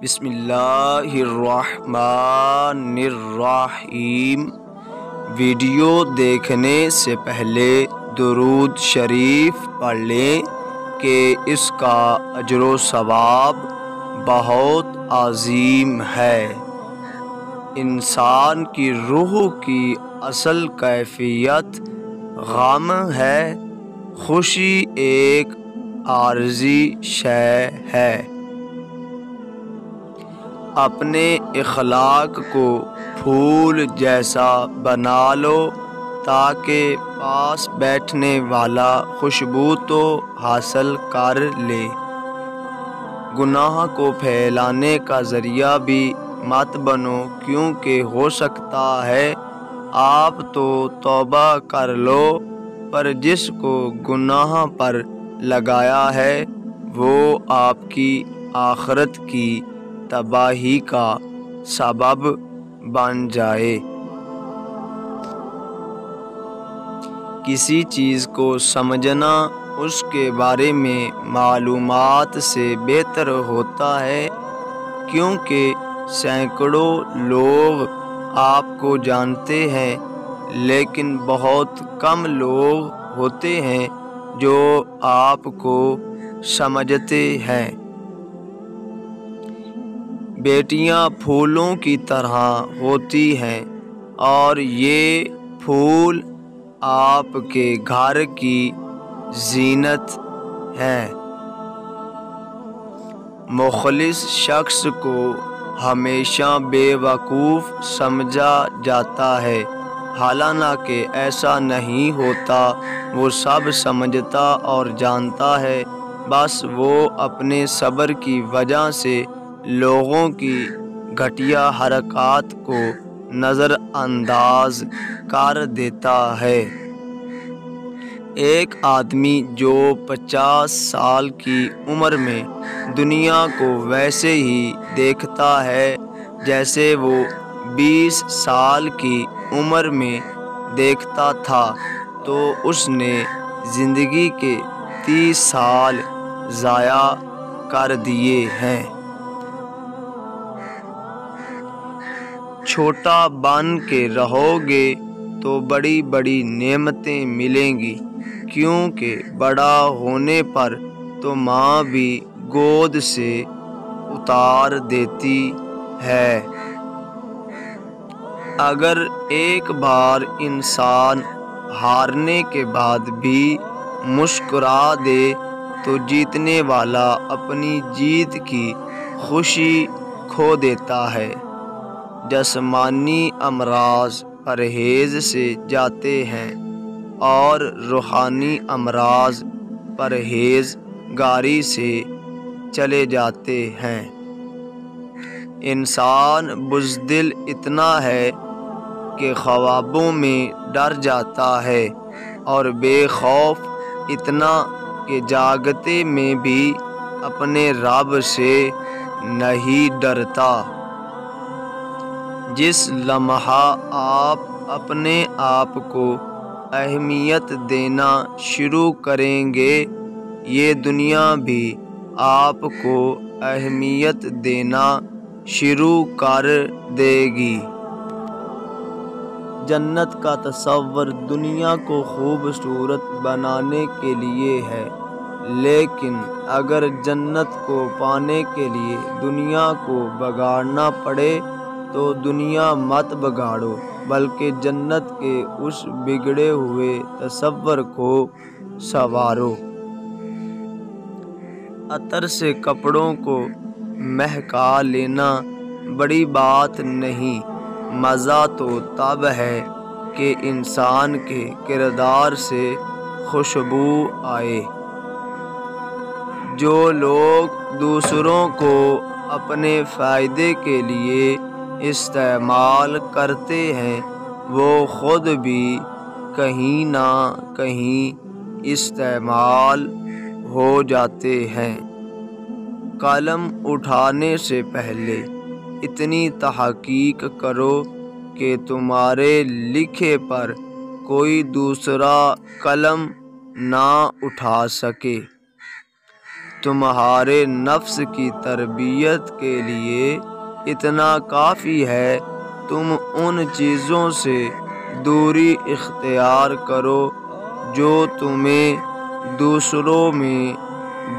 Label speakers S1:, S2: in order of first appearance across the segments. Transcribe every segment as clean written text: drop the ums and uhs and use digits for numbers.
S1: بسم اللہ الرحمن الرحیم۔ ویڈیو دیکھنے سے پہلے درود شریف پڑھ لیں کہ اس کا اجر و ثواب بہت عظیم ہے۔ انسان کی روح کی اصل کیفیت غم ہے، خوشی ایک عارضی شے ہے۔ اپنے اخلاق کو پھول جیسا بنا لو تاکہ پاس بیٹھنے والا خوشبو تو حاصل کر لے۔ گناہ کو پھیلانے کا ذریعہ بھی مت بنو، کیونکہ ہو سکتا ہے آپ تو توبہ کر لو پر جس کو گناہ پر لگایا ہے وہ آپ کی آخرت کی تباہی کا سبب بن جائے۔ کسی چیز کو سمجھنا اس کے بارے میں معلومات سے بہتر ہوتا ہے، کیونکہ سینکڑوں لوگ آپ کو جانتے ہیں لیکن بہت کم لوگ ہوتے ہیں جو آپ کو سمجھتے ہیں۔ بیٹیاں پھولوں کی طرح ہوتی ہیں اور یہ پھول آپ کے گھر کی زینت ہیں۔ مخلص شخص کو ہمیشہ بے وقوف سمجھا جاتا ہے، حالانکہ ایسا نہیں ہوتا۔ وہ سب سمجھتا اور جانتا ہے، بس وہ اپنے صبر کی وجہ سے لوگوں کی گھٹیا حرکات کو نظر انداز کر دیتا ہے۔ ایک آدمی جو 50 سال کی عمر میں دنیا کو ویسے ہی دیکھتا ہے جیسے وہ 20 سال کی عمر میں دیکھتا تھا، تو اس نے زندگی کے 30 سال ضائع کر دیے ہیں۔ چھوٹا بن کے رہو گے تو بڑی بڑی نعمتیں ملیں گی، کیونکہ بڑا ہونے پر تو ماں بھی گود سے اتار دیتی ہے۔ اگر ایک بار انسان ہارنے کے بعد بھی مسکرا دے تو جیتنے والا اپنی جیت کی خوشی کھو دیتا ہے۔ جسمانی امراض پرہیز سے جاتے ہیں اور روحانی امراض پرہیز گاری سے چلے جاتے ہیں۔ انسان بزدل اتنا ہے کہ خوابوں میں ڈر جاتا ہے اور بے خوف اتنا کہ جاگتے میں بھی اپنے رب سے نہیں ڈرتا۔ جس لمحہ آپ اپنے آپ کو اہمیت دینا شروع کریں گے، یہ دنیا بھی آپ کو اہمیت دینا شروع کر دے گی۔ جنت کا تصور دنیا کو خوبصورت بنانے کے لیے ہے، لیکن اگر جنت کو پانے کے لیے دنیا کو بگاڑنا پڑے تو دنیا مت بگاڑو، بلکہ جنت کے اس بگڑے ہوئے تصور کو سنوارو۔ عطر سے کپڑوں کو مہکا لینا بڑی بات نہیں، مزہ تو تب ہے کہ انسان کے کردار سے خوشبو آئے۔ جو لوگ دوسروں کو اپنے فائدے کے لیے استعمال کرتے ہیں وہ خود بھی کہیں نہ کہیں استعمال ہو جاتے ہیں۔ قلم اٹھانے سے پہلے اتنی تحقیق کرو کہ تمہارے لکھے پر کوئی دوسرا قلم نہ اٹھا سکے۔ تمہارے نفس کی تربیت کے لیے اتنا کافی ہے۔ تم ان چیزوں سے دوری اختیار کرو جو تمہیں دوسروں میں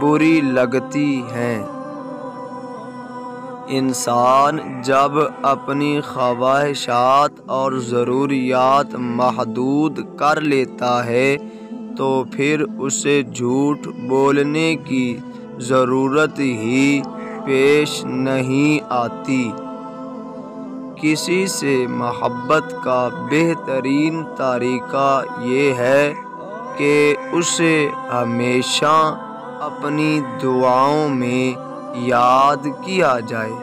S1: بری لگتی ہیں۔ انسان جب اپنی خواہشات اور ضروریات محدود کر لیتا ہے تو پھر اسے جھوٹ بولنے کی ضرورت ہی پیش نہیں آتی۔ کسی سے محبت کا بہترین طریقہ یہ ہے کہ اسے ہمیشہ اپنی دعاؤں میں یاد کیا جائے۔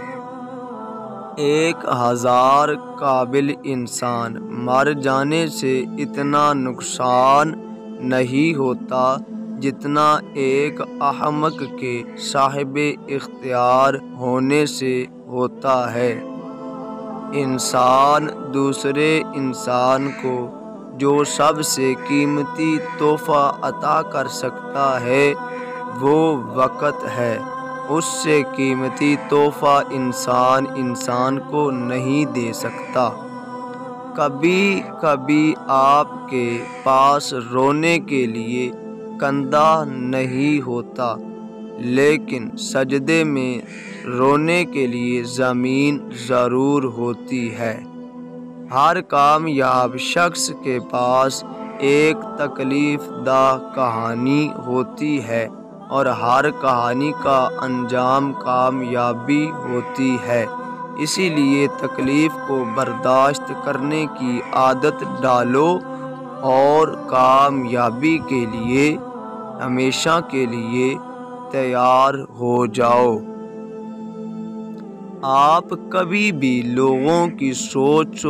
S1: 1000 قابل انسان مر جانے سے اتنا نقصان نہیں ہوتا جتنا ایک احمق کے صاحب اختیار ہونے سے ہوتا ہے۔ انسان دوسرے انسان کو جو سب سے قیمتی تحفہ عطا کر سکتا ہے وہ وقت ہے۔ اس سے قیمتی تحفہ انسان کو نہیں دے سکتا۔ کبھی کبھی آپ کے پاس رونے کے لیے کندھا نہیں ہوتا، لیکن سجدے میں رونے کے لیے زمین ضرور ہوتی ہے۔ ہر کامیاب شخص کے پاس ایک تکلیف دہ کہانی ہوتی ہے اور ہر کہانی کا انجام کامیابی ہوتی ہے۔ اسی لیے تکلیف کو برداشت کرنے کی عادت ڈالو اور کامیابی کے لیے ہمیشہ کے لیے تیار ہو جاؤ۔ آپ کبھی بھی لوگوں کی سوچ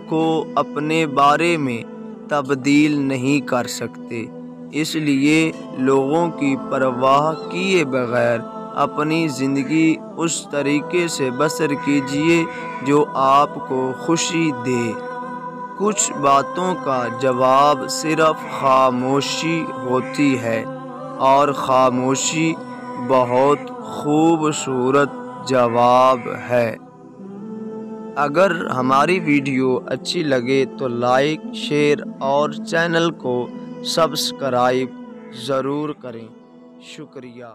S1: کو اپنے بارے میں تبدیل نہیں کر سکتے، اس لیے لوگوں کی پرواہ کیے بغیر اپنی زندگی اس طریقے سے بسر کیجیے جو آپ کو خوشی دے۔ کچھ باتوں کا جواب صرف خاموشی ہوتی ہے، اور خاموشی بہت خوبصورت جواب ہے۔ اگر ہماری ویڈیو اچھی لگے تو لائک، شیئر اور چینل کو سبسکرائب ضرور کریں۔ شکریہ۔